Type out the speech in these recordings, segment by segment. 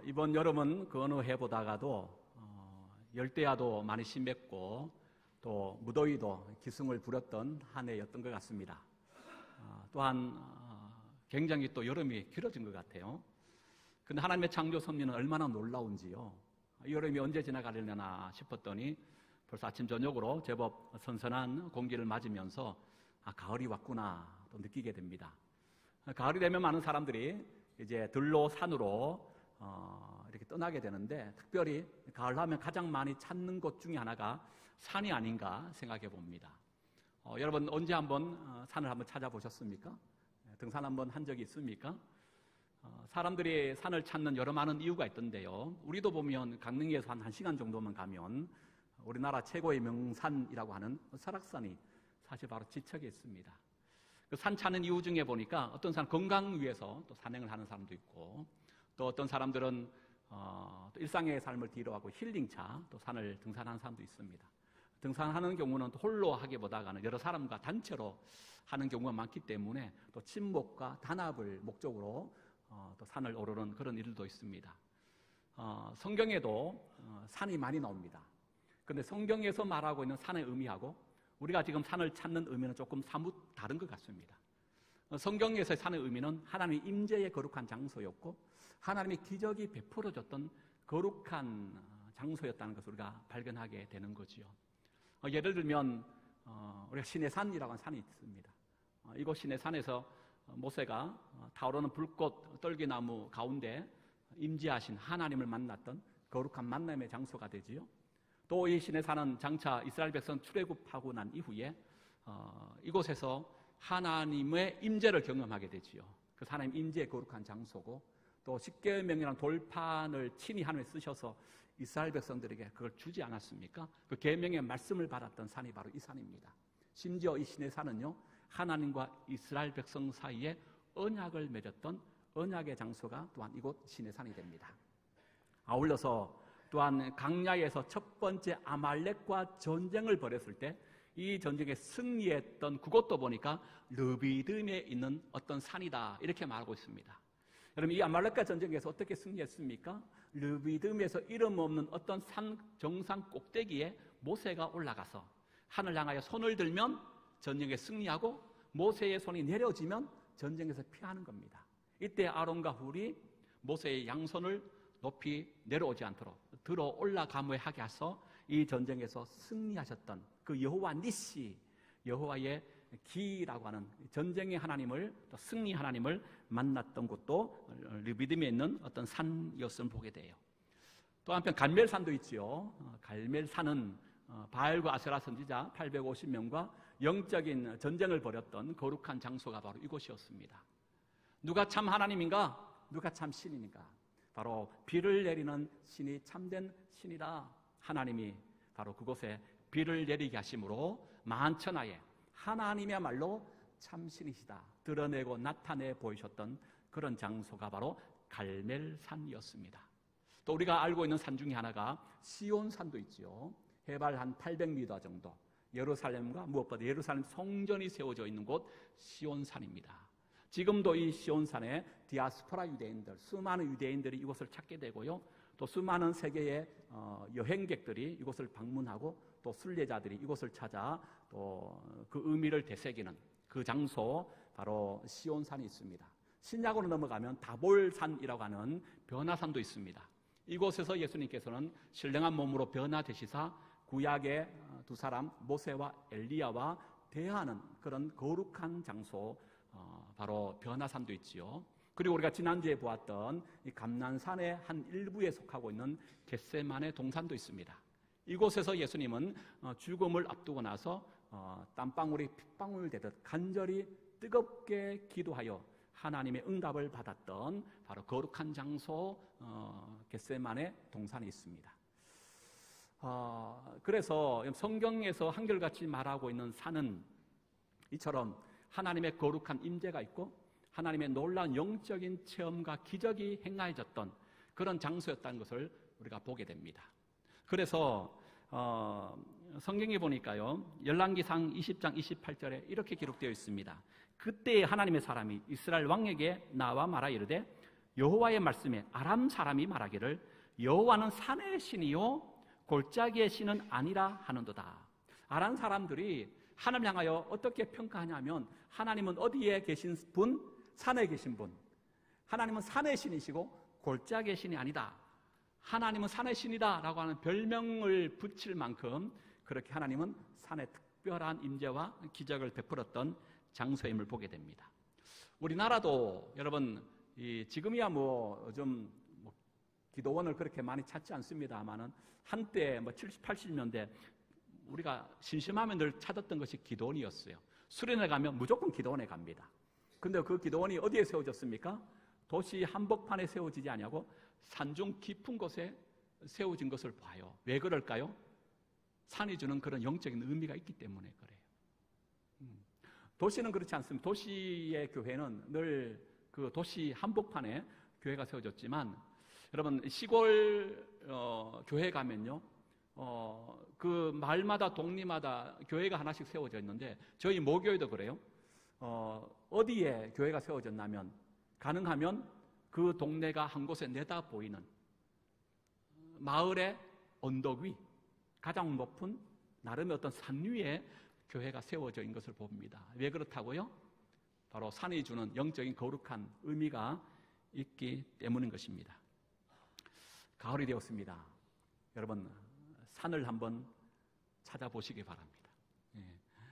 이번 여름은 그 어느 해보다가도 열대야도 많이 심했고 또 무더위도 기승을 부렸던 한 해였던 것 같습니다. 또한 굉장히 또 여름이 길어진 것 같아요. 근데 하나님의 창조 섭리는 얼마나 놀라운지요. 이 여름이 언제 지나가려나 싶었더니 벌써 아침 저녁으로 제법 선선한 공기를 맞으면서 가을이 왔구나 또 느끼게 됩니다. 가을이 되면 많은 사람들이 이제 들로 산으로 이렇게 떠나게 되는데, 특별히 가을 하면 가장 많이 찾는 곳 중에 하나가 산이 아닌가 생각해 봅니다. 여러분 언제 한번 산을 한번 찾아보셨습니까? 등산 한번 한 적이 있습니까? 사람들이 산을 찾는 여러 많은 이유가 있던데요. 우리도 보면 강릉에서 한 1시간 정도만 가면 우리나라 최고의 명산이라고 하는 설악산이 사실 바로 지척에 있습니다. 그 산 찾는 이유 중에 보니까 어떤 사람 건강 위해서 또 산행을 하는 사람도 있고, 또 어떤 사람들은 또 일상의 삶을 뒤로하고 힐링차 또 산을 등산하는 사람도 있습니다. 등산하는 경우는 또 홀로 하기보다는 여러 사람과 단체로 하는 경우가 많기 때문에 또 친목과 단합을 목적으로 또 산을 오르는 그런 일도 있습니다. 성경에도 산이 많이 나옵니다. 그런데 성경에서 말하고 있는 산의 의미하고 우리가 지금 산을 찾는 의미는 조금 사뭇 다른 것 같습니다. 성경에서의 산의 의미는 하나님의 임재의 거룩한 장소였고 하나님의 기적이 베풀어졌던 거룩한 장소였다는 것을 우리가 발견하게 되는 거지요. 예를 들면 우리가 시내산이라고 하는 산이 있습니다. 이곳 시내산에서 모세가 타오르는 불꽃 떨기나무 가운데 임재하신 하나님을 만났던 거룩한 만남의 장소가 되지요. 또 이 시내산은 장차 이스라엘 백성 출애굽하고 난 이후에 이곳에서 하나님의 임재를 경험하게 되지요. 그 하나님 임재의 거룩한 장소고, 또 십계명이라는 돌판을 친히 하나님이 쓰셔서 이스라엘 백성들에게 그걸 주지 않았습니까? 그 계명의 말씀을 받았던 산이 바로 이 산입니다. 심지어 이 시내산은요, 하나님과 이스라엘 백성 사이에 언약을 맺었던 언약의 장소가 또한 이곳 시내산이 됩니다. 아울러서 또한 강야에서 첫 번째 아말렉과 전쟁을 벌였을 때 이 전쟁에 승리했던 그곳도 보니까 르비딤에 있는 어떤 산이다 이렇게 말하고 있습니다. 여러분, 이 아말렉과 전쟁에서 어떻게 승리했습니까? 르비딤에서 이름 없는 어떤 산 정상 꼭대기에 모세가 올라가서 하늘 향하여 손을 들면 전쟁에 승리하고 모세의 손이 내려지면 전쟁에서 피하는 겁니다. 이때 아론과 훌이 모세의 양손을 높이 내려오지 않도록 들어 올라가무에 하게 하서 이 전쟁에서 승리하셨던 그 여호와 니시, 여호와의 기라고 하는 전쟁의 하나님을, 또 승리 하나님을 만났던 곳도 르비딤에 있는 어떤 산이었음을 보게 돼요. 또 한편 갈멜산도 있지요. 갈멜산은 바알과 아세라 선지자 850명과 영적인 전쟁을 벌였던 거룩한 장소가 바로 이곳이었습니다. 누가 참 하나님인가? 누가 참 신인인가? 바로 비를 내리는 신이 참된 신이라 하나님이 바로 그곳에 비를 내리게 하심으로 만천하에 하나님이야말로 참신이시다 드러내고 나타내 보이셨던 그런 장소가 바로 갈멜산이었습니다. 또 우리가 알고 있는 산 중에 하나가 시온산도 있지요. 해발 한 800m 정도, 예루살렘과 무엇보다 예루살렘 성전이 세워져 있는 곳 시온산입니다. 지금도 이 시온산에 디아스포라 유대인들, 수많은 유대인들이 이곳을 찾게 되고요, 또 수많은 세계의 여행객들이 이곳을 방문하고 또 순례자들이 이곳을 찾아 또 그 의미를 되새기는 그 장소, 바로 시온산이 있습니다. 신약으로 넘어가면 다볼산이라고 하는 변화산도 있습니다. 이곳에서 예수님께서는 신령한 몸으로 변화되시사 구약의 두 사람 모세와 엘리야와 대하는 그런 거룩한 장소, 바로 변화산도 있지요. 그리고 우리가 지난주에 보았던 이 감난산의 한 일부에 속하고 있는 겟세마네 동산도 있습니다. 이곳에서 예수님은 죽음을 앞두고 나서 땀방울이 핏방울 되듯 간절히 뜨겁게 기도하여 하나님의 응답을 받았던 바로 거룩한 장소 겟세마네 동산이 있습니다. 그래서 성경에서 한결같이 말하고 있는 산은 이처럼 하나님의 거룩한 임재가 있고 하나님의 놀라운 영적인 체험과 기적이 행하여졌던 그런 장소였다는 것을 우리가 보게 됩니다. 그래서 성경에 보니까요, 열왕기상 20장 28절에 이렇게 기록되어 있습니다. 그때 하나님의 사람이 이스라엘 왕에게 나와 말하 이르되 여호와의 말씀에 아람 사람이 말하기를 여호와는 산의 신이요 골짜기의 신은 아니라 하는도다. 아람 사람들이 하나님을 향하여 어떻게 평가하냐면 하나님은 어디에 계신 분? 산에 계신 분. 하나님은 산의 신이시고 골짜기의 신이 아니다. 하나님은 산의 신이다 라고 하는 별명을 붙일 만큼 그렇게 하나님은 산에 특별한 임재와 기적을 베풀었던 장소임을 보게 됩니다. 우리나라도 여러분 지금이야 좀 기도원을 그렇게 많이 찾지 않습니다만은 한때 70, 80년대 우리가 심심하면 늘 찾았던 것이 기도원이었어요. 수련회 가면 무조건 기도원에 갑니다. 근데 그 기도원이 어디에 세워졌습니까? 도시 한복판에 세워지지 아니하고 산중 깊은 곳에 세워진 것을 봐요. 왜 그럴까요? 산이 주는 그런 영적인 의미가 있기 때문에 그래요. 도시는 그렇지 않습니다. 도시의 교회는 늘 그 도시 한복판에 교회가 세워졌지만 여러분 시골 교회 가면요 그 마을마다 동리마다 교회가 하나씩 세워져 있는데 저희 모교회도 그래요. 어디에 교회가 세워졌냐면 가능하면 그 동네가 한 곳에 내다 보이는 마을의 언덕 위 가장 높은 나름의 어떤 산 위에 교회가 세워져 있는 것을 봅니다. 왜 그렇다고요? 바로 산이 주는 영적인 거룩한 의미가 있기 때문인 것입니다. 가을이 되었습니다. 여러분 산을 한번 찾아보시기 바랍니다.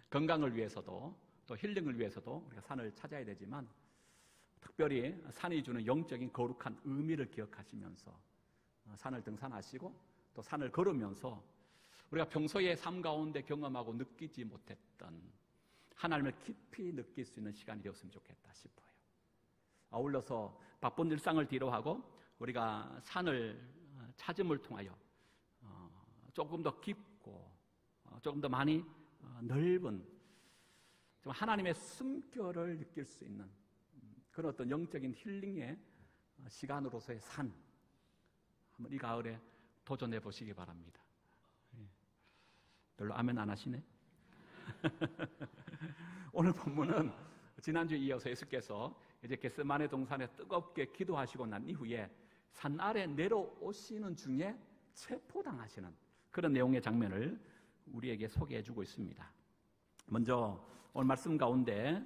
건강을 위해서도 또 힐링을 위해서도 우리가 산을 찾아야 되지만 특별히 산이 주는 영적인 거룩한 의미를 기억하시면서 산을 등산하시고 또 산을 걸으면서 우리가 평소에 삶 가운데 경험하고 느끼지 못했던 하나님을 깊이 느낄 수 있는 시간이 되었으면 좋겠다 싶어요. 아울러서 바쁜 일상을 뒤로하고 우리가 산을 찾음을 통하여 조금 더 깊고 조금 더 많이 넓은 하나님의 숨결을 느낄 수 있는 그런 어떤 영적인 힐링의 시간으로서의 산 한번 이 가을에 도전해 보시기 바랍니다. 별로 아멘 안 하시네. 오늘 본문은 지난주에 이어서 예수께서 이제 겟세마네 동산에 뜨겁게 기도하시고 난 이후에 산 아래 내려오시는 중에 체포당하시는 그런 내용의 장면을 우리에게 소개해주고 있습니다. 먼저 오늘 말씀 가운데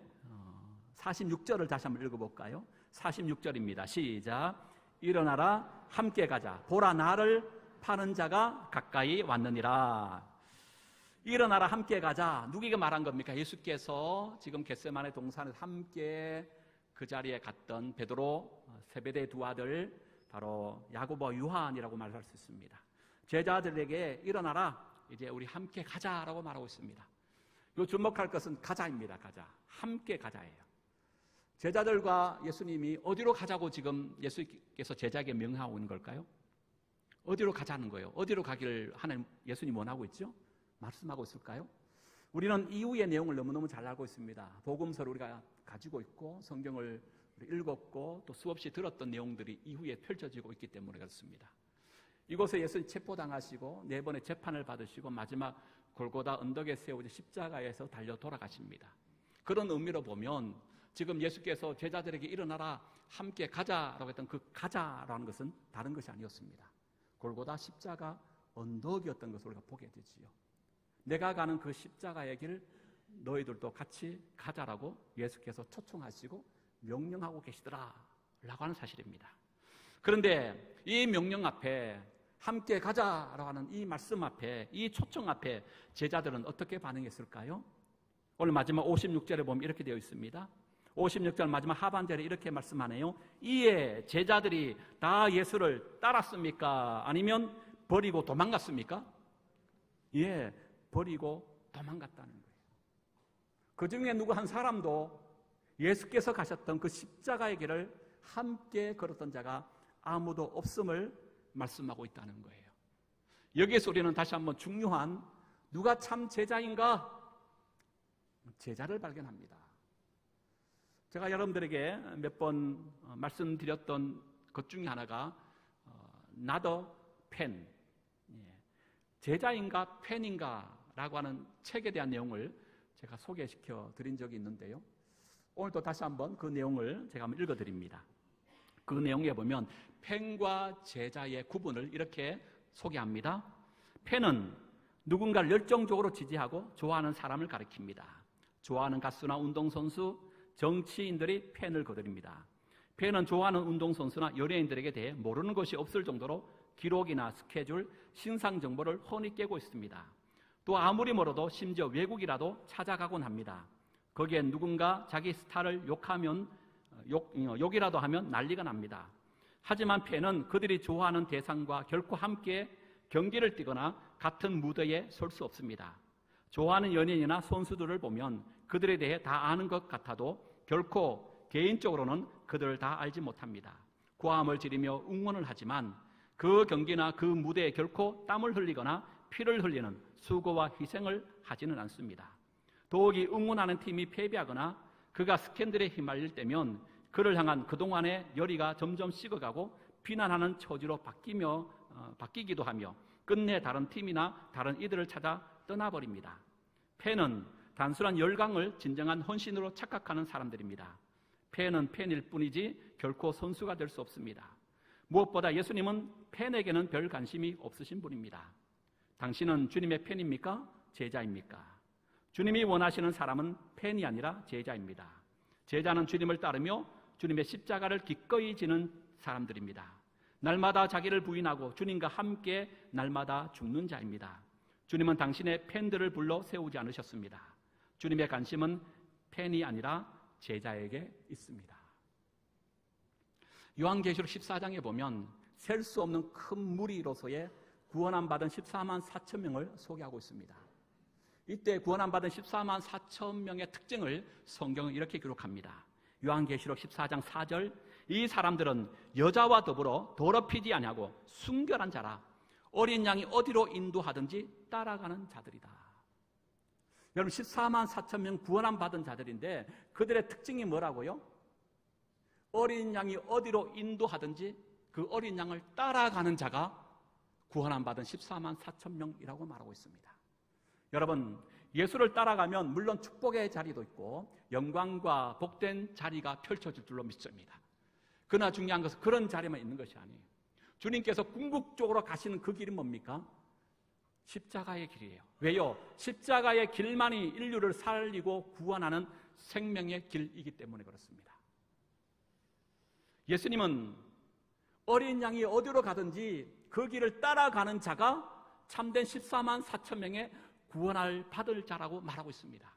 46절을 다시 한번 읽어볼까요? 46절입니다. 시작. 일어나라 함께 가자. 보라 나를 파는 자가 가까이 왔느니라. 일어나라 함께 가자. 누구에게 말한 겁니까? 예수께서 지금 겟세마네 동산에서 함께 그 자리에 갔던 베드로, 세베대의 두 아들 바로 야고보와 요한이라고 말할 수 있습니다. 제자들에게 일어나라 이제 우리 함께 가자라고 말하고 있습니다. 요 주목할 것은 가자입니다. 가자. 함께 가자예요. 제자들과 예수님이 어디로 가자고 지금 예수께서 제자에게 명하고 있는 걸까요? 어디로 가자는 거예요? 어디로 가기를 하나님 예수님 원하고 있죠? 말씀하고 있을까요? 우리는 이후의 내용을 너무너무 잘 알고 있습니다. 복음서를 우리가 가지고 있고 성경을 읽었고 또 수없이 들었던 내용들이 이후에 펼쳐지고 있기 때문에 그렇습니다. 이곳에 예수님 체포당하시고 4번의 재판을 받으시고 마지막 골고다 언덕에 세워진 십자가에서 달려 돌아가십니다. 그런 의미로 보면 지금 예수께서 제자들에게 일어나라 함께 가자라고 했던 그 가자라는 것은 다른 것이 아니었습니다. 골고다 십자가 언덕이었던 것을 우리가 보게 되지요. 내가 가는 그 십자가의 길 너희들도 같이 가자라고 예수께서 초청하시고 명령하고 계시더라 라고 하는 사실입니다. 그런데 이 명령 앞에 함께 가자라고 하는 이 말씀 앞에 이 초청 앞에 제자들은 어떻게 반응했을까요? 오늘 마지막 56절에 보면 이렇게 되어 있습니다. 56절 마지막 하반절에 이렇게 말씀하네요. 이에 제자들이 다 예수를 따랐습니까? 아니면 버리고 도망갔습니까? 예, 버리고 도망갔다는 거예요. 그 중에 누구 한 사람도 예수께서 가셨던 그 십자가의 길을 함께 걸었던 자가 아무도 없음을 말씀하고 있다는 거예요. 여기에서 우리는 다시 한번 중요한 누가 참 제자인가? 제자를 발견합니다. 제가 여러분들에게 몇 번 말씀드렸던 것 중에 하나가 Not a pen, 제자인가 팬인가 라고 하는 책에 대한 내용을 제가 소개시켜 드린 적이 있는데요. 오늘 또 다시 한번 그 내용을 제가 한번 읽어드립니다. 그 내용에 보면 팬과 제자의 구분을 이렇게 소개합니다. 팬은 누군가를 열정적으로 지지하고 좋아하는 사람을 가리킵니다. 좋아하는 가수나 운동선수, 정치인들이 팬을 거드립니다. 팬은 좋아하는 운동선수나 연예인들에게 대해 모르는 것이 없을 정도로 기록이나 스케줄, 신상 정보를 훤히 깨고 있습니다. 또 아무리 멀어도 심지어 외국이라도 찾아가곤 합니다. 거기엔 누군가 자기 스타를 욕이라도 하면 난리가 납니다. 하지만 팬은 그들이 좋아하는 대상과 결코 함께 경기를 뛰거나 같은 무대에 설 수 없습니다. 좋아하는 연예인이나 선수들을 보면 그들에 대해 다 아는 것 같아도 결코 개인적으로는 그들을 다 알지 못합니다. 고함을 지르며 응원을 하지만 그 경기나 그 무대에 결코 땀을 흘리거나 피를 흘리는 수고와 희생을 하지는 않습니다. 더욱이 응원하는 팀이 패배하거나 그가 스캔들에 휘말릴 때면 그를 향한 그동안의 열의가 점점 식어가고 비난하는 처지로 바뀌기도 하며 끝내 다른 팀이나 다른 이들을 찾아 떠나버립니다. 팬은 단순한 열광을 진정한 헌신으로 착각하는 사람들입니다. 팬은 팬일 뿐이지 결코 선수가 될 수 없습니다. 무엇보다 예수님은 팬에게는 별 관심이 없으신 분입니다. 당신은 주님의 팬입니까? 제자입니까? 주님이 원하시는 사람은 팬이 아니라 제자입니다. 제자는 주님을 따르며 주님의 십자가를 기꺼이 지는 사람들입니다. 날마다 자기를 부인하고 주님과 함께 날마다 죽는 자입니다. 주님은 당신의 팬들을 불러 세우지 않으셨습니다. 주님의 관심은 팬이 아니라 제자에게 있습니다. 요한계시록 14장에 보면 셀 수 없는 큰 무리로서의 구원함 받은 14만 4천 명을 소개하고 있습니다. 이때 구원함 받은 14만 4천 명의 특징을 성경은 이렇게 기록합니다. 요한계시록 14장 4절, 이 사람들은 여자와 더불어 더럽히지 아니하고 순결한 자라 어린 양이 어디로 인도하든지 따라가는 자들이다. 여러분 14만 4천 명 구원함 받은 자들인데 그들의 특징이 뭐라고요? 어린 양이 어디로 인도하든지 그 어린 양을 따라가는 자가 구원함 받은 14만 4천 명이라고 말하고 있습니다. 여러분 예수를 따라가면 물론 축복의 자리도 있고 영광과 복된 자리가 펼쳐질 줄로 믿습니다. 그러나 중요한 것은 그런 자리만 있는 것이 아니에요. 주님께서 궁극적으로 가시는 그 길은 뭡니까? 십자가의 길이에요. 왜요? 십자가의 길만이 인류를 살리고 구원하는 생명의 길이기 때문에 그렇습니다. 예수님은 어린 양이 어디로 가든지 그 길을 따라가는 자가 참된 14만 4천 명의 구원을 받을 자라고 말하고 있습니다.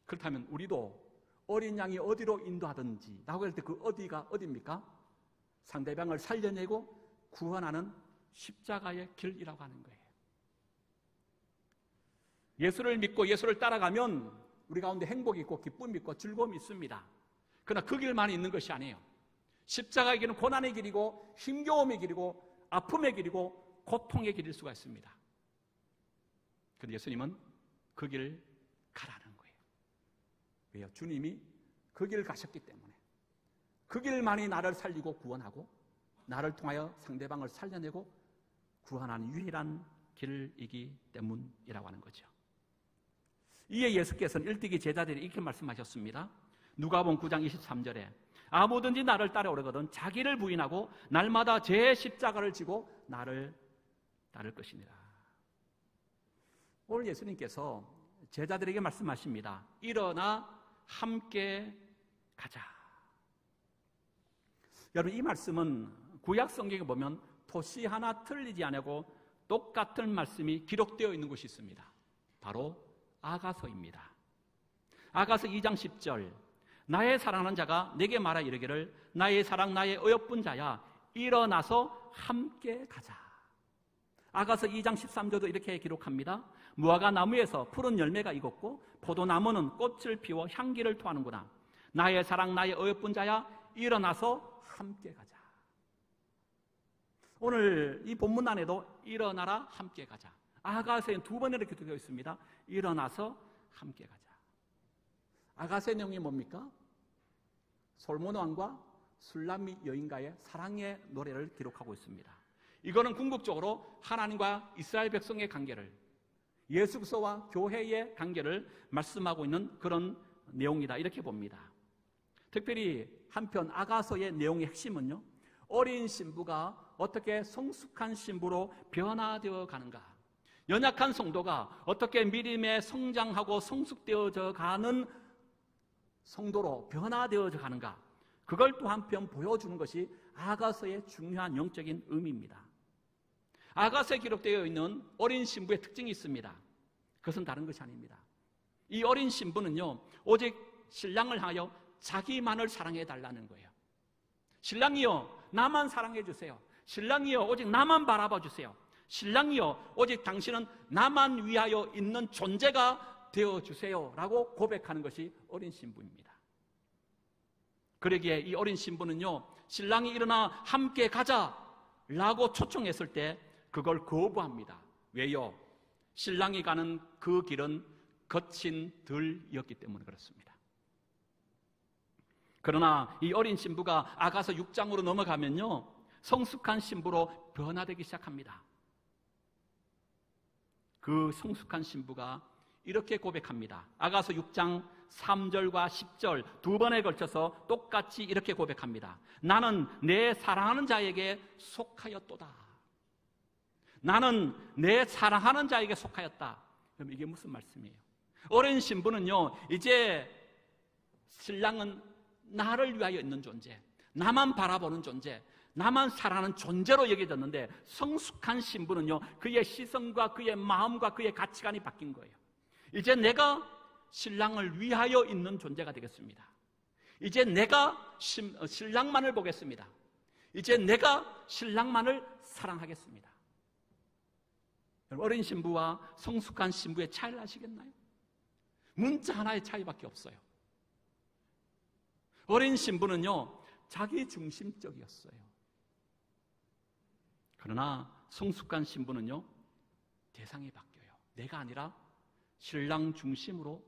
그렇다면 우리도 어린 양이 어디로 인도하든지 라고 할 때 그 어디가 어디입니까? 상대방을 살려내고 구원하는 십자가의 길이라고 하는 거예요. 예수를 믿고 예수를 따라가면 우리 가운데 행복이 있고 기쁨이 있고 즐거움이 있습니다. 그러나 그 길만 있는 것이 아니에요. 십자가의 길은 고난의 길이고 힘겨움의 길이고 아픔의 길이고 고통의 길일 수가 있습니다. 그런데 예수님은 그 길을 가라는 거예요. 왜요? 주님이 그 길을 가셨기 때문에 그 길만이 나를 살리고 구원하고 나를 통하여 상대방을 살려내고 구원하는 유일한 길이기 때문이라고 하는 거죠. 이에 예수께서는 일찍이 제자들이 이렇게 말씀하셨습니다. 누가복음 9장 23절에 아무든지 나를 따라오려거든 자기를 부인하고 날마다 제 십자가를 지고 나를 따를 것이니라. 오늘 예수님께서 제자들에게 말씀하십니다. 일어나 함께 가자. 여러분 이 말씀은 구약 성경에 보면 토시 하나 틀리지 않고 똑같은 말씀이 기록되어 있는 곳이 있습니다. 바로 아가서입니다. 아가서 2장 10절 나의 사랑하는 자가 내게 말하 이르기를 나의 사랑 나의 어여쁜 자야 일어나서 함께 가자. 아가서 2장 13절도 이렇게 기록합니다. 무화과 나무에서 푸른 열매가 익었고 포도나무는 꽃을 피워 향기를 토하는구나. 나의 사랑 나의 어여쁜 자야 일어나서 함께 가자. 오늘 이 본문 안에도 일어나라 함께 가자. 아가서에 두 번 이렇게 되어 있습니다. 일어나서 함께 가자. 아가서의 내용이 뭡니까? 솔몬 왕과 술람미 여인과의 사랑의 노래를 기록하고 있습니다. 이거는 궁극적으로 하나님과 이스라엘 백성의 관계를, 예수 그리스도와 교회의 관계를 말씀하고 있는 그런 내용이다 이렇게 봅니다. 특별히 한편 아가서의 내용의 핵심은요, 어린 신부가 어떻게 성숙한 신부로 변화되어 가는가, 연약한 성도가 어떻게 믿음에 성장하고 성숙되어져 가는 성도로 변화되어져 가는가, 그걸 또 한편 보여주는 것이 아가서의 중요한 영적인 의미입니다. 아가서에 기록되어 있는 어린 신부의 특징이 있습니다. 그것은 다른 것이 아닙니다. 이 어린 신부는요, 오직 신랑을 향하여 자기만을 사랑해 달라는 거예요. 신랑이여, 나만 사랑해 주세요. 신랑이여, 오직 나만 바라봐 주세요. 신랑이여, 오직 당신은 나만 위하여 있는 존재가 되어 주세요 라고 고백하는 것이 어린 신부입니다. 그러기에 이 어린 신부는요, 신랑이 일어나 함께 가자 라고 초청했을 때 그걸 거부합니다. 왜요? 신랑이 가는 그 길은 거친 들이었기 때문에 그렇습니다. 그러나 이 어린 신부가 아가서 6장으로 넘어가면요, 성숙한 신부로 변화되기 시작합니다. 그 성숙한 신부가 이렇게 고백합니다. 아가서 6장 3절과 10절 두 번에 걸쳐서 똑같이 이렇게 고백합니다. 나는 내 사랑하는 자에게 속하였도다. 나는 내 사랑하는 자에게 속하였다. 그럼 이게 무슨 말씀이에요? 어린 신부는요, 이제 신랑은 나를 위하여 있는 존재, 나만 바라보는 존재, 나만 사랑하는 존재로 여겨졌는데, 성숙한 신부는요, 그의 시선과 그의 마음과 그의 가치관이 바뀐 거예요. 이제 내가 신랑을 위하여 있는 존재가 되겠습니다. 이제 내가 신랑만을 보겠습니다. 이제 내가 신랑만을 사랑하겠습니다. 어린 신부와 성숙한 신부의 차이를 아시겠나요? 문자 하나의 차이밖에 없어요. 어린 신부는요, 자기 중심적이었어요. 그러나 성숙한 신부는요, 대상이 바뀌어요. 내가 아니라 신랑 중심으로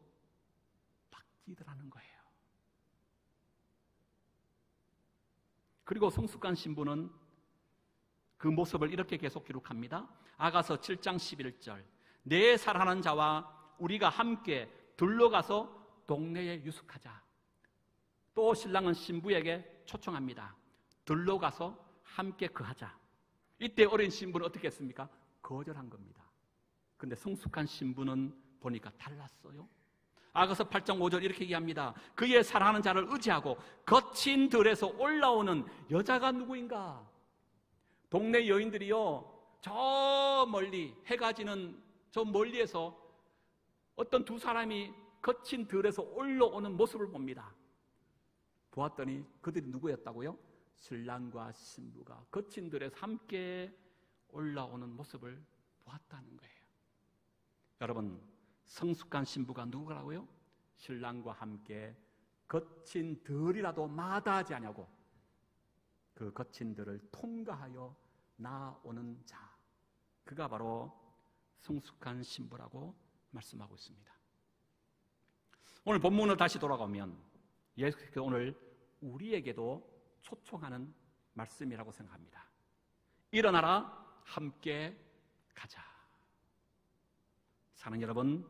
바뀌더라는 거예요. 그리고 성숙한 신부는 그 모습을 이렇게 계속 기록합니다. 아가서 7장 11절 내 사랑하는 자와 우리가 함께 들러가서 동네에 유숙하자. 또 신랑은 신부에게 초청합니다. 들러가서 함께 거하자. 이때 어린 신부는 어떻게 했습니까? 거절한 겁니다. 근데 성숙한 신부는 보니까 달랐어요. 아가서 8장 5절 이렇게 얘기합니다. 그의 사랑하는 자를 의지하고 거친 들에서 올라오는 여자가 누구인가? 동네 여인들이요, 저 멀리 해가 지는 저 멀리에서 어떤 두 사람이 거친 들에서 올라오는 모습을 봅니다. 보았더니 그들이 누구였다고요? 신랑과 신부가 거친 들에서 함께 올라오는 모습을 보았다는 거예요. 여러분, 성숙한 신부가 누구라고요? 신랑과 함께 거친 들이라도 마다하지 아니하고 그 거친 들을 통과하여 나오는 자, 그가 바로 성숙한 신부라고 말씀하고 있습니다. 오늘 본문으로 다시 돌아가면 예수께서 오늘 우리에게도 초청하는 말씀이라고 생각합니다. 일어나라, 함께 가자. 사랑하는 여러분,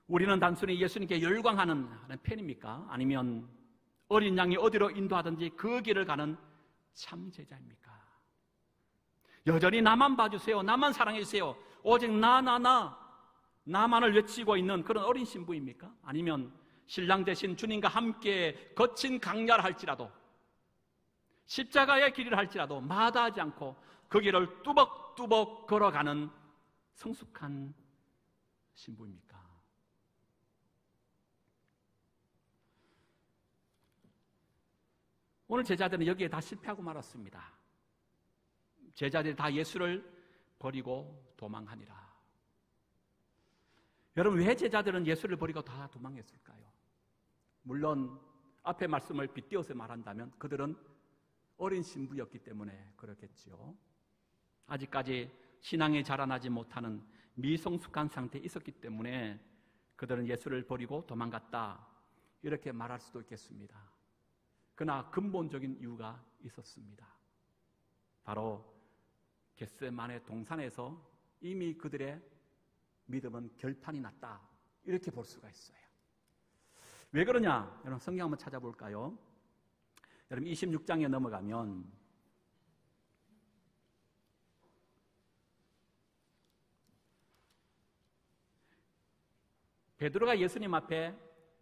우리는 단순히 예수님께 열광하는 팬입니까? 아니면 어린 양이 어디로 인도하든지 그 길을 가는 참 제자입니까? 여전히 나만 봐주세요, 나만 사랑해주세요, 오직 나만을 외치고 있는 그런 어린 신부입니까? 아니면 신랑 대신 주님과 함께 거친 강야를 할지라도 십자가의 길을 할지라도 마다하지 않고 그 길을 뚜벅뚜벅 걸어가는 성숙한 신부입니까? 오늘 제자들은 여기에 다 실패하고 말았습니다. 제자들이 다 예수를 버리고 도망하니라. 여러분, 왜 제자들은 예수를 버리고 다 도망했을까요? 물론 앞에 말씀을 빗대어서 말한다면 그들은 어린 신부였기 때문에 그렇겠지요. 아직까지 신앙이 자라나지 못하는 미성숙한 상태에 있었기 때문에 그들은 예수를 버리고 도망갔다, 이렇게 말할 수도 있겠습니다. 그러나 근본적인 이유가 있었습니다. 바로 겟세마네 동산에서 이미 그들의 믿음은 결판이 났다, 이렇게 볼 수가 있어요. 왜 그러냐? 여러분 성경 한번 찾아볼까요? 여러분 26장에 넘어가면 베드로가 예수님 앞에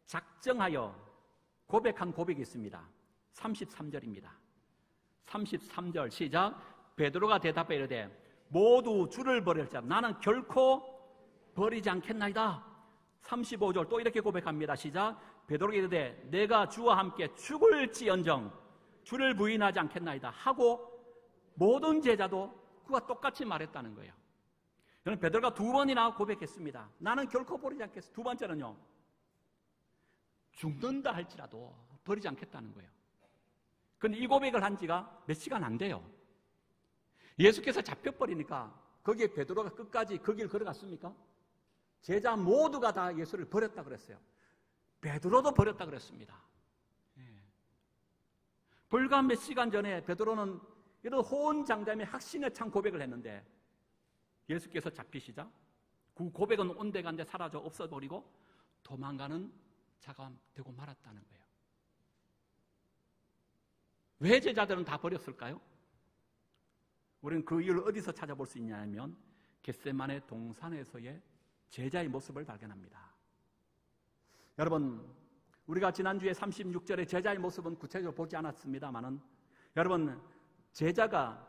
작정하여 고백한 고백이 있습니다. 33절입니다. 33절 시작. 베드로가 대답해 이르되 모두 주를 버릴자 나는 결코 버리지 않겠나이다. 35절 또 이렇게 고백합니다. 시작. 베드로가 이르되 내가 주와 함께 죽을지언정 주를 부인하지 않겠나이다 하고 모든 제자도 그와 똑같이 말했다는 거예요. 저는 베드로가 두 번이나 고백했습니다. 나는 결코 버리지 않겠어. 두 번째는요, 죽는다 할지라도 버리지 않겠다는 거예요. 그런데 이 고백을 한 지가 몇 시간 안 돼요. 예수께서 잡혀버리니까 거기에 베드로가 끝까지 그 길 걸어갔습니까? 제자 모두가 다 예수를 버렸다 그랬어요. 베드로도 버렸다 그랬습니다. 불과 몇 시간 전에 베드로는 이런 호언장담의 확신에 찬 고백을 했는데 예수께서 잡히시자 그 고백은 온데간데 사라져 없어버리고 도망가는 자가 되고 말았다는 거예요. 왜 제자들은 다 버렸을까요? 우리는 그 이유를 어디서 찾아볼 수 있냐면 겟세마네 동산에서의 제자의 모습을 발견합니다. 여러분, 우리가 지난주에 36절의 제자의 모습은 구체적으로 보지 않았습니다만은 여러분, 제자가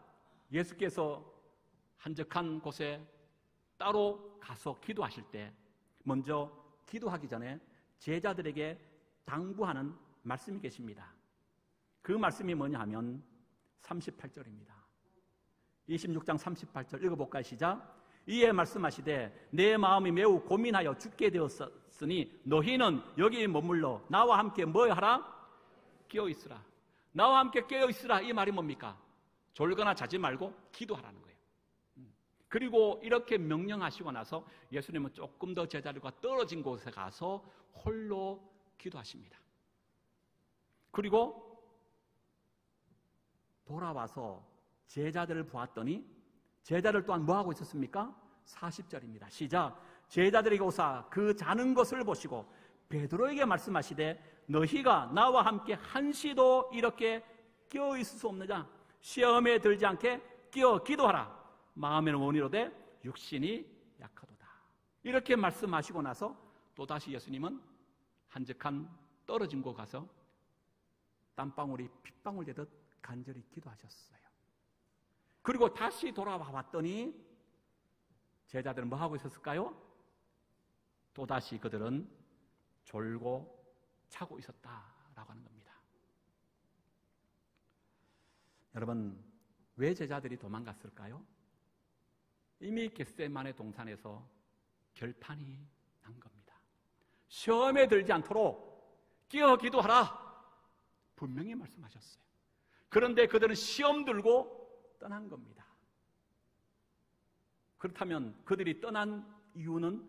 예수께서 한적한 곳에 따로 가서 기도하실 때 먼저 기도하기 전에 제자들에게 당부하는 말씀이 계십니다. 그 말씀이 뭐냐 하면 38절입니다. 26장 38절 읽어볼까요? 시작. 이에 말씀하시되 내 마음이 매우 고민하여 죽게 되었으니 너희는 여기 머물러 나와 함께 뭐 하라? 깨어있으라. 나와 함께 깨어있으라. 이 말이 뭡니까? 졸거나 자지 말고 기도하라는 거예요. 그리고 이렇게 명령하시고 나서 예수님은 조금 더 제자들과 떨어진 곳에 가서 홀로 기도하십니다. 그리고 돌아와서 제자들을 보았더니 제자들 또한 뭐하고 있었습니까? 40절입니다. 시작. 제자들에게 오사 그 자는 것을 보시고 베드로에게 말씀하시되 너희가 나와 함께 한시도 이렇게 깨어 있을 수 없느냐? 시험에 들지 않게 깨어 기도하라. 마음에는 원이로되 육신이 약하도다. 이렇게 말씀하시고 나서 또다시 예수님은 한적한 떨어진 곳 가서 땀방울이 핏방울 되듯 간절히 기도하셨어요. 그리고 다시 돌아와 봤더니 제자들은 뭐 하고 있었을까요? 또다시 그들은 졸고 자고 있었다라고 하는 겁니다. 여러분, 왜 제자들이 도망갔을까요? 이미 겟세마네 동산에서 결판이 난 겁니다. 시험에 들지 않도록 깨어 기도하라 분명히 말씀하셨어요. 그런데 그들은 시험 들고 떠난 겁니다. 그렇다면 그들이 떠난 이유는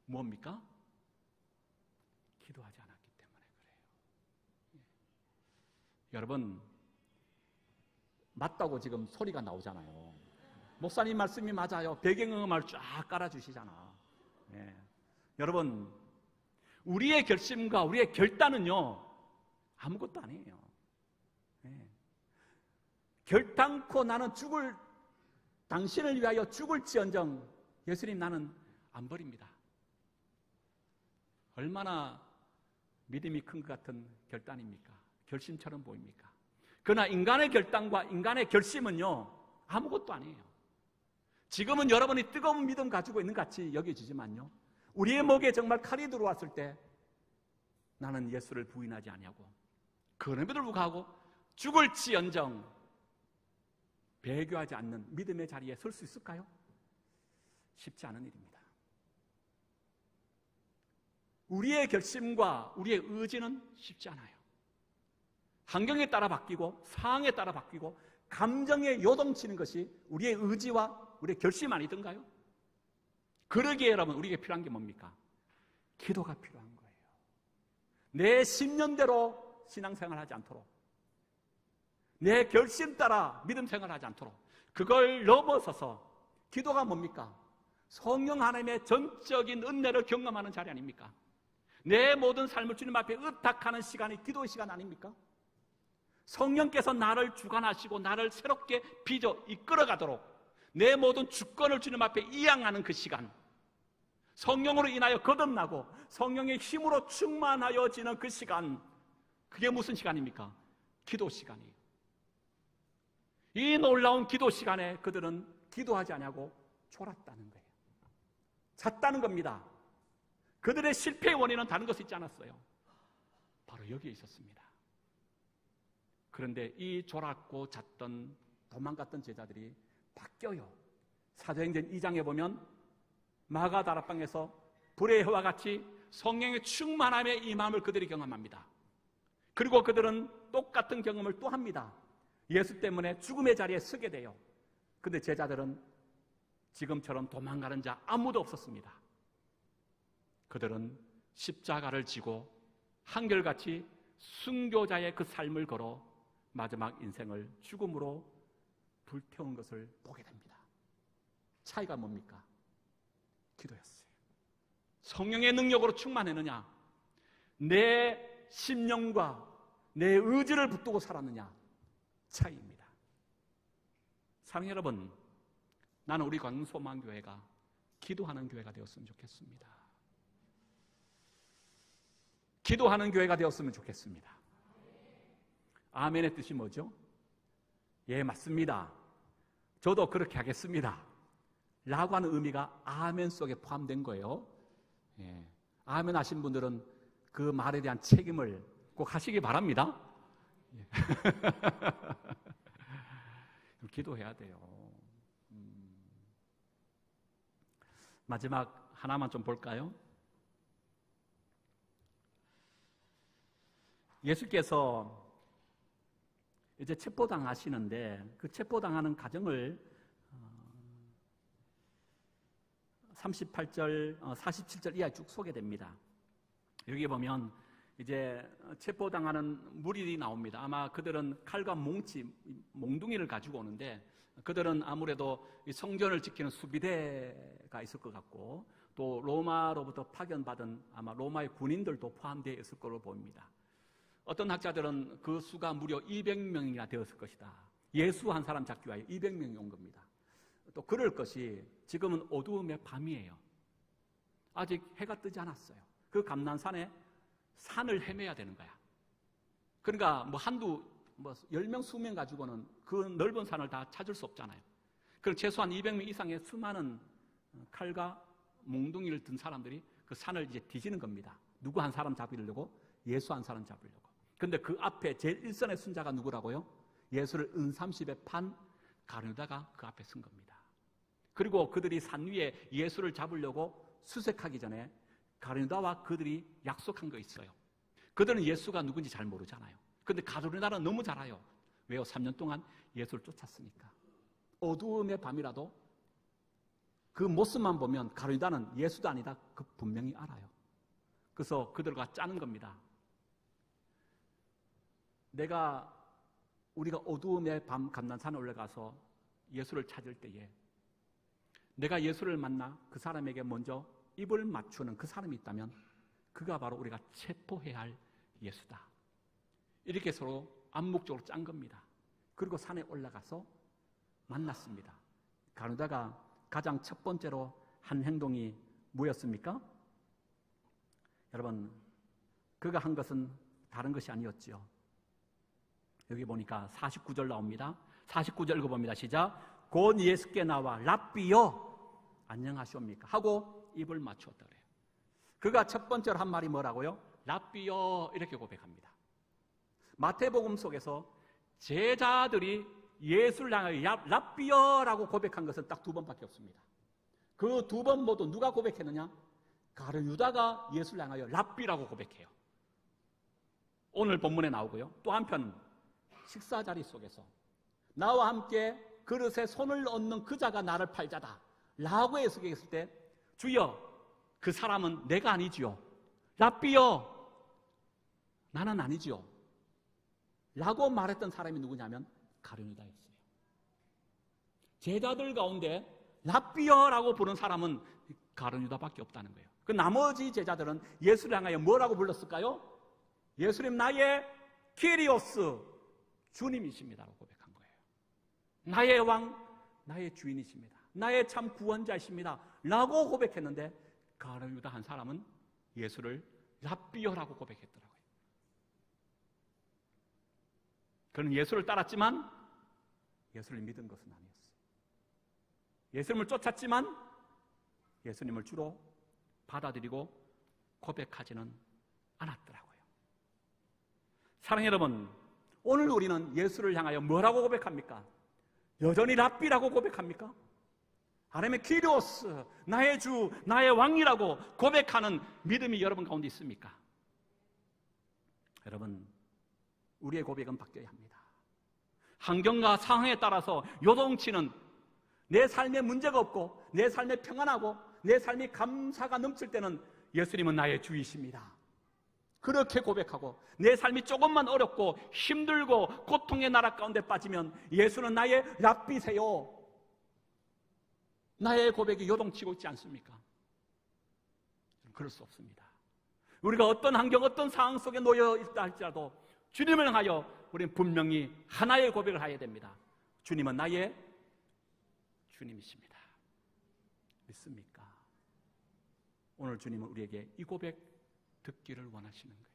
뭡니까? 기도하지 않았기 때문에 그래요. 여러분, 맞다고 지금 소리가 나오잖아요. 목사님 말씀이 맞아요. 배경음악을 쫙 깔아주시잖아. 여러분, 우리의 결심과 우리의 결단은요 아무것도 아니에요. 결단코 나는 당신을 위하여 죽을지언정 예수님 나는 안 버립니다. 얼마나 믿음이 큰 것 같은 결단입니까? 결심처럼 보입니까? 그러나 인간의 결단과 인간의 결심은요 아무것도 아니에요. 지금은 여러분이 뜨거운 믿음 가지고 있는 것 같이 여겨지지만요 우리의 목에 정말 칼이 들어왔을 때 나는 예수를 부인하지 아니하고 그럼에도 불구하고 죽을지언정 배교하지 않는 믿음의 자리에 설 수 있을까요? 쉽지 않은 일입니다. 우리의 결심과 우리의 의지는 쉽지 않아요. 환경에 따라 바뀌고 상황에 따라 바뀌고 감정에 요동치는 것이 우리의 의지와 우리의 결심 아니던가요? 그러기에 여러분 우리에게 필요한 게 뭡니까? 기도가 필요한 거예요. 내 신념대로 신앙생활을 하지 않도록 내 결심 따라 믿음 생활을 하지 않도록 그걸 넘어서서 기도가 뭡니까? 성령 하나님의 전적인 은혜를 경험하는 자리 아닙니까? 내 모든 삶을 주님 앞에 의탁하는 시간이 기도의 시간 아닙니까? 성령께서 나를 주관하시고 나를 새롭게 빚어 이끌어가도록 내 모든 주권을 주님 앞에 이양하는 그 시간, 성령으로 인하여 거듭나고 성령의 힘으로 충만하여지는 그 시간, 그게 무슨 시간입니까? 기도 시간이에요. 이 놀라운 기도 시간에 그들은 기도하지 않냐고 졸았다는 거예요. 잤다는 겁니다. 그들의 실패의 원인은 다른 것이 있지 않았어요. 바로 여기에 있었습니다. 그런데 이 졸았고 잤던 도망갔던 제자들이 바뀌어요. 사도행전 2장에 보면 마가다락방에서 불의 해와 같이 성령의 충만함에 임함을 그들이 경험합니다. 그리고 그들은 똑같은 경험을 또 합니다. 예수 때문에 죽음의 자리에 서게 돼요. 그런데 제자들은 지금처럼 도망가는 자 아무도 없었습니다. 그들은 십자가를 지고 한결같이 순교자의 그 삶을 걸어 마지막 인생을 죽음으로 불태운 것을 보게 됩니다. 차이가 뭡니까? 기도였어요. 성령의 능력으로 충만했느냐? 내 심령과 내 의지를 붙들고 살았느냐? 차이입니다. 사랑하는 여러분, 나는 우리 광흥소망교회가 기도하는 교회가 되었으면 좋겠습니다. 기도하는 교회가 되었으면 좋겠습니다. 아멘의 뜻이 뭐죠? 예, 맞습니다. 저도 그렇게 하겠습니다. 라고 하는 의미가 아멘 속에 포함된 거예요. 예, 아멘 하신 분들은 그 말에 대한 책임을 꼭 하시기 바랍니다. 예. 기도해야 돼요. 마지막 하나만 좀 볼까요? 예수께서 이제 체포당하시는데 그 체포당하는 과정을 38절, 47절 이하에 쭉 소개됩니다. 여기 보면 이제 체포당하는 무리들이 나옵니다. 아마 그들은 칼과 몽둥이를 가지고 오는데 그들은 아무래도 이 성전을 지키는 수비대가 있을 것 같고 또 로마로부터 파견받은 아마 로마의 군인들도 포함되어 있을 걸로 보입니다. 어떤 학자들은 그 수가 무려 200명이나 되었을 것이다. 예수 한 사람 잡기 위하여 200명이 온 겁니다. 또 그럴 것이 지금은 어두움의 밤이에요. 아직 해가 뜨지 않았어요. 그 감난산에 산을 헤매야 되는 거야. 그러니까 뭐 10명, 20명 가지고는 그 넓은 산을 다 찾을 수 없잖아요. 그럼 최소한 200명 이상의 수많은 칼과 몽둥이를 든 사람들이 그 산을 이제 뒤지는 겁니다. 누구 한 사람 잡으려고? 예수 한 사람 잡으려고. 근데 그 앞에 제일 일선의 순자가 누구라고요? 예수를 은30에 판 가룟유다가 그 앞에 선 겁니다. 그리고 그들이 산 위에 예수를 잡으려고 수색하기 전에 가룟유다와 그들이 약속한 거 있어요. 그들은 예수가 누군지 잘 모르잖아요. 근데 가룟유다는 너무 잘 알아요. 왜요? 3년 동안 예수를 쫓았으니까. 어두움의 밤이라도 그 모습만 보면 가룟유다는 예수도 아니다. 그 분명히 알아요. 그래서 그들과 짜는 겁니다. 우리가 어두움의 밤 감난산에 올라가서 예수를 찾을 때에 내가 예수를 만나 그 사람에게 먼저 입을 맞추는 그 사람이 있다면 그가 바로 우리가 체포해야 할 예수다. 이렇게 서로 암묵적으로 짠 겁니다. 그리고 산에 올라가서 만났습니다. 가룟유다가 가장 첫 번째로 한 행동이 뭐였습니까? 여러분, 그가 한 것은 다른 것이 아니었지요. 여기 보니까 49절 나옵니다. 49절 읽어봅니다. 시작. 곧 예수께 나와 랍비여 안녕하시옵니까 하고 입을 맞추었다 그래요. 그가 첫 번째로 한 말이 뭐라고요? 랍비여 이렇게 고백합니다. 마태복음 속에서 제자들이 예수를 향하여 랍비여라고 고백한 것은 딱 2번밖에 없습니다. 그 2번 모두 누가 고백했느냐? 가룟유다가 예수를 향하여 랍비라고 고백해요. 오늘 본문에 나오고요. 또 한편 식사 자리 속에서 나와 함께 그릇에 손을 얹는 그 자가 나를 팔자다 라고 해서 얘기했을 때 주여 그 사람은 내가 아니지요. 랍비여 나는 아니지요 라고 말했던 사람이 누구냐면 가룟유다였어요. 제자들 가운데 랍비여라고 부른 사람은 가룟 유다밖에 없다는 거예요. 그 나머지 제자들은 예수를 향하여 뭐라고 불렀을까요? 예수님 나의 키리오스, 주님이십니다라고 고백한 거예요. 나의 왕, 나의 주인이십니다. 나의 참 구원자이십니다 라고 고백했는데 가룟 유다 한 사람은 예수를 랍비여라고 고백했더라고요. 그는 예수를 따랐지만 예수를 믿은 것은 아니었어요. 예수님을 쫓았지만 예수님을 주로 받아들이고 고백하지는 않았더라고요. 사랑하는 여러분, 오늘 우리는 예수를 향하여 뭐라고 고백합니까? 여전히 랍비라고 고백합니까? 아니면 키리오스, 나의 주, 나의 왕이라고 고백하는 믿음이 여러분 가운데 있습니까? 여러분, 우리의 고백은 바뀌어야 합니다. 환경과 상황에 따라서 요동치는 내 삶에 문제가 없고 내 삶에 평안하고 내 삶이 감사가 넘칠 때는 예수님은 나의 주이십니다. 그렇게 고백하고 내 삶이 조금만 어렵고 힘들고 고통의 나라 가운데 빠지면 예수는 나의 랍비세요. 나의 고백이 요동치고 있지 않습니까? 그럴 수 없습니다. 우리가 어떤 환경, 어떤 상황 속에 놓여 있다 할지라도 주님을 향하여 우리는 분명히 하나의 고백을 해야 됩니다. 주님은 나의 주님이십니다. 믿습니까? 오늘 주님은 우리에게 이 고백 듣기를 원하시는 거예요.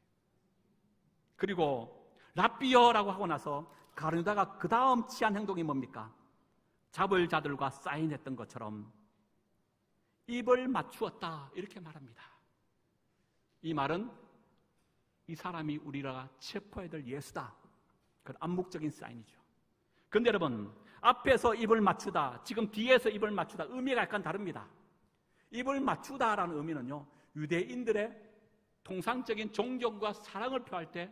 그리고 랍비여라고 하고 나서 가룟 유다가 그 다음 취한 행동이 뭡니까? 잡을 자들과 사인했던 것처럼 입을 맞추었다 이렇게 말합니다. 이 말은 이 사람이 우리가 체포해야 될 예수다, 그 암묵적인 사인이죠. 그런데 여러분, 앞에서 입을 맞추다, 지금 뒤에서 입을 맞추다 의미가 약간 다릅니다. 입을 맞추다라는 의미는요, 유대인들의 통상적인 존경과 사랑을 표할 때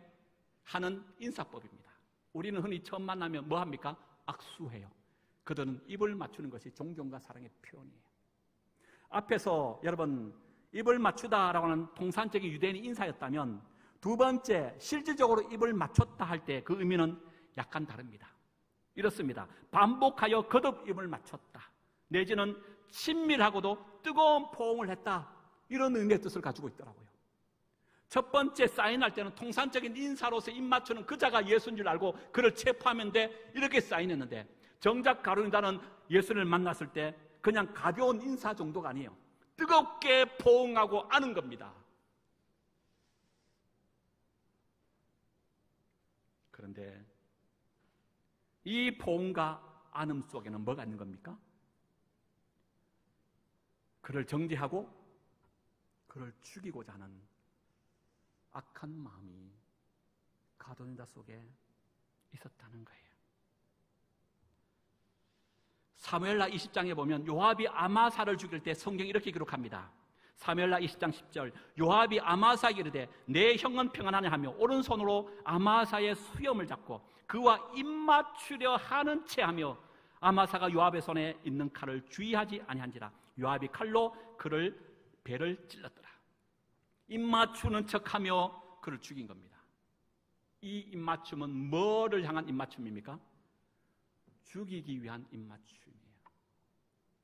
하는 인사법입니다. 우리는 흔히 처음 만나면 뭐 합니까? 악수해요. 그들은 입을 맞추는 것이 존경과 사랑의 표현이에요. 앞에서 여러분 입을 맞추다라고 하는 통상적인 유대인의 인사였다면 두 번째 실질적으로 입을 맞췄다 할 때 그 의미는 약간 다릅니다. 이렇습니다. 반복하여 거듭 입을 맞췄다, 내지는 친밀하고도 뜨거운 포옹을 했다, 이런 의미의 뜻을 가지고 있더라고요. 첫 번째 사인할 때는 통상적인 인사로서 입 맞추는 그 자가 예수인 줄 알고 그를 체포하면 돼, 이렇게 사인했는데 정작 가룟 유다는 예수를 만났을 때 그냥 가벼운 인사 정도가 아니에요. 뜨겁게 포옹하고 안은 겁니다. 그런데 이 포옹과 안음 속에는 뭐가 있는 겁니까? 그를 정죄하고 그를 죽이고자 하는 악한 마음이 가룟 유다 속에 있었다는 거예요. 사무엘하 20장에 보면 요압이 아마사를 죽일 때 성경이 이렇게 기록합니다. 사무엘하 20장 10절, 요압이 아마사에게 이르되 내 형은 평안하냐 하며 오른손으로 아마사의 수염을 잡고 그와 입맞추려 하는 채 하며 아마사가 요압의 손에 있는 칼을 주의하지 아니한지라 요압이 칼로 그를 배를 찔렀더라. 입맞추는 척하며 그를 죽인 겁니다. 이 입맞춤은 뭐를 향한 입맞춤입니까? 죽이기 위한 입맞춤이에요.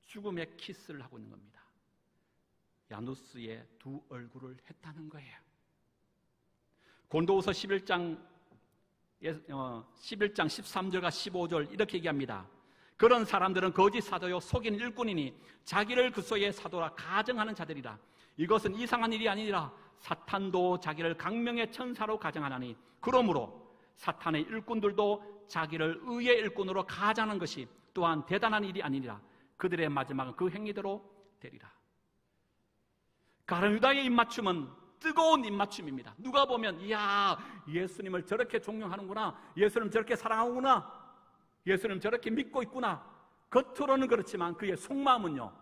죽음의 키스를 하고 있는 겁니다. 야누스의 두 얼굴을 했다는 거예요. 고린도후서 11장 13절과 15절 이렇게 얘기합니다. 그런 사람들은 거짓 사도요 속인 일꾼이니 자기를 그리스도의 사도라 가정하는 자들이라. 이것은 이상한 일이 아니라 사탄도 자기를 강명의 천사로 가정하나니 그러므로 사탄의 일꾼들도 자기를 의의 일꾼으로 가장하는 것이 또한 대단한 일이 아니니라. 그들의 마지막은 그 행위대로 되리라. 가룟 유다의 입맞춤은 뜨거운 입맞춤입니다. 누가 보면 이야, 예수님을 저렇게 존경하는구나, 예수님 저렇게 사랑하구나, 예수님 저렇게 믿고 있구나. 겉으로는 그렇지만 그의 속마음은요,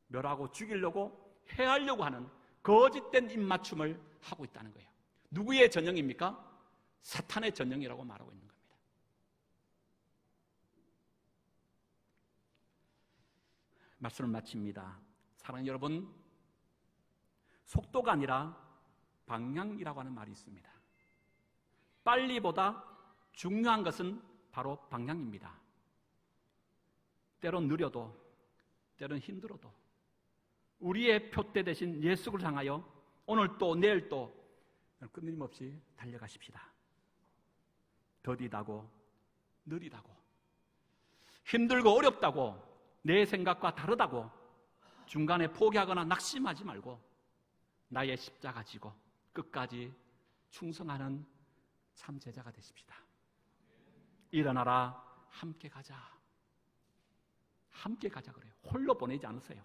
멸하고 죽이려고 해하려고 하는 거짓된 입맞춤을 하고 있다는 거예요. 누구의 전형입니까? 사탄의 전형이라고 말하고 있는 겁니다. 말씀을 마칩니다. 사랑하는 여러분, 속도가 아니라 방향이라고 하는 말이 있습니다. 빨리보다 중요한 것은 바로 방향입니다. 때론 느려도, 때론 힘들어도, 우리의 표대 대신 예수를 향하여 오늘 또 내일 또 끊임없이 달려가십시다. 더디다고 느리다고 힘들고 어렵다고 내 생각과 다르다고 중간에 포기하거나 낙심하지 말고 나의 십자가 지고 끝까지 충성하는 참 제자가 되십시다. 일어나라, 함께 가자. 함께 가자 그래요. 홀로 보내지 않으세요.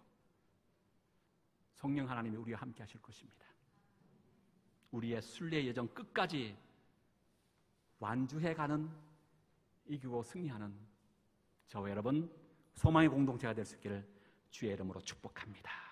성령 하나님이 우리와 함께 하실 것입니다. 우리의 순례의 여정 끝까지 완주해가는, 이기고 승리하는 저와 여러분 소망의 공동체가 될 수 있기를 주의 이름으로 축복합니다.